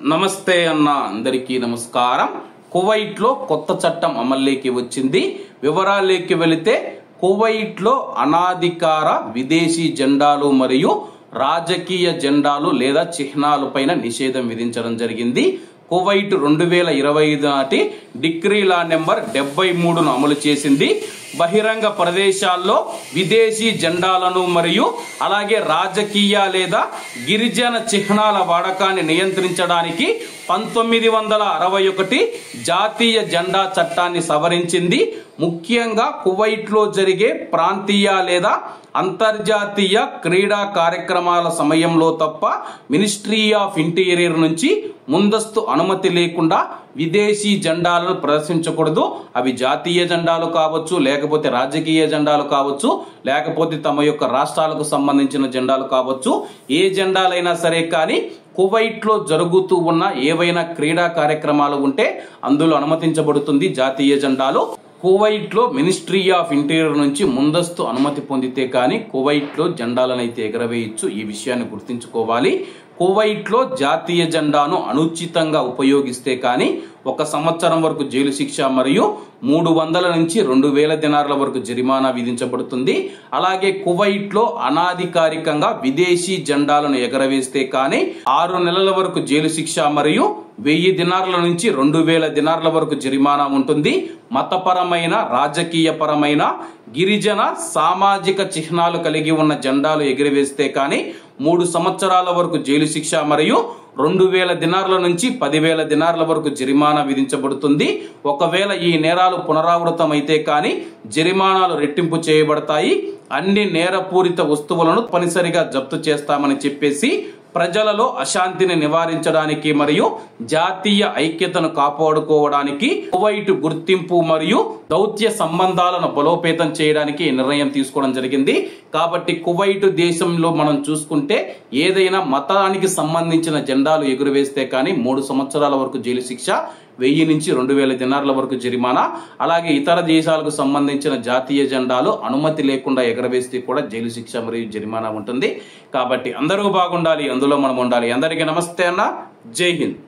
నమస్తే అన్న అందరికీ నమస్కారం। కువైట్ లో కొత్త చట్టం అమల్లోకి వచ్చింది। వివరాల్లోకి వెళితే కువైట్ లో అనాధికార విదేశీ జెండాలు మరియు రాజకీయ జెండాలు లేదా చిహ్నాలపైన నిషేధం విధించడం జరిగింది। కువైట్ 2025 నాటి డిక్రీ లా నెంబర్ 73ను అమలు చేసింది। బహిరంగ ప్రదేశాల్లో విదేశీ జెండాలను మరియు అలాగే రాజకీయ లేదా గిరిజన చిహ్నాల వాడకాన్ని నియంత్రించడానికి 1961 జాతీయ జెండా చట్టాన్ని సవరించింది। ముఖ్యంగా కువైట్ లో జరిగే ప్రాంతీయ లేదా అంతర్జాతీయ క్రీడా కార్యక్రమాల సమయంలో తప్ప మినిస్ట్రీ ఆఫ్ ఇంటీరియర్ నుంచి ముందస్తు అనుమతి లేకుండా విదేశీ జెండాలను ప్రదర్శించకూడదు। అవి జాతీయ జెండాలు కావచ్చు, లేకపోతే రాజకీయ జెండాలు కావచ్చు, లేకపోతే తమ యొక్క రాష్ట్రాలకు సంబంధించిన జెండాలు కావచ్చు। ఏ జెండాలైనా సరే కానీ కువైట్ లో జరుగుతూ ఉన్న ఏవైనా క్రీడా కార్యక్రమాలు ఉంటే అందులో అనుమతించబడుతుంది జాతీయ జెండాలు। కువైట్ లో మినిస్ట్రీ ఆఫ్ ఇంటీరియర్ నుంచి ముందస్తు అనుమతి పొందితే కానీ కువైట్ లో జెండాలను అయితే ఎగరవేయచ్చు। ఈ విషయాన్ని గుర్తుంచుకోవాలి। కువైట్ లో జాతీయ జెండాను అనుచితంగా ఉపయోగిస్తే కానీ 1 సంవత్సరం వరకు జైలు శిక్ష మరియు 300 నుంచి 2000 దినార్ల వరకు జరిమానా విధించబడుతుంది। అలాగే కువైట్ లో అనాధికారికంగా విదేశీ జెండాలను ఎగరవేస్తే కానీ 6 నెలల వరకు జైలు శిక్ష మరియు 1000 దినార్ల నుంచి 2000 దినార్ల వరకు జరిమానా ఉంటుంది। మతపరమైన, రాజకీయ పరమైన, గిరిజన, సామాజిక చిహ్నాలు కలిగి ఉన్న జెండాలు ఎగిరివేస్తే కానీ 3 సంవత్సరాల వరకు జైలు శిక్ష మరియు 2000 దినార్ల నుంచి 10,000 దినార్ల వరకు జరిమానా విధించబడుతుంది। ఒకవేళ ఈ నేరాలు పునరావృతం అయితే కానీ జరిమానాలు రెట్టింపు చేయబడతాయి। అన్ని నేరపూరిత వస్తువులను తప్పనిసరిగా జప్తు చేస్తామని చెప్పేసి ప్రజలలో అశాంతిని నివారించడానికి మరియు జాతీయ ఐక్యతను కాపాడుకోవడానికి కువైట్ గుర్తింపు మరియు దౌత్య సంబంధాలను బలోపేతం చేయడానికి నిర్ణయం తీసుకోవడం జరిగింది। కాబట్టి కువైట్ దేశంలో మనం చూసుకుంటే ఏదైనా మతానికి సంబంధించిన జెండాలు ఎగురవేస్తే కానీ 3 సంవత్సరాల వరకు జైలు శిక్ష, 1000 నుంచి 2000 దినార్ల వరకు జరిమానా, అలాగే ఇతర దేశాలకు సంబంధించిన జాతీయ జెండాలు అనుమతి లేకుండా ఎగరవేస్తే కూడా జైలు శిక్ష మరియు జరిమానా ఉంటుంది। కాబట్టి అందరూ బాగుండాలి, అందులో మనం ఉండాలి। అందరికీ నమస్తే అన్న, జై హింద్।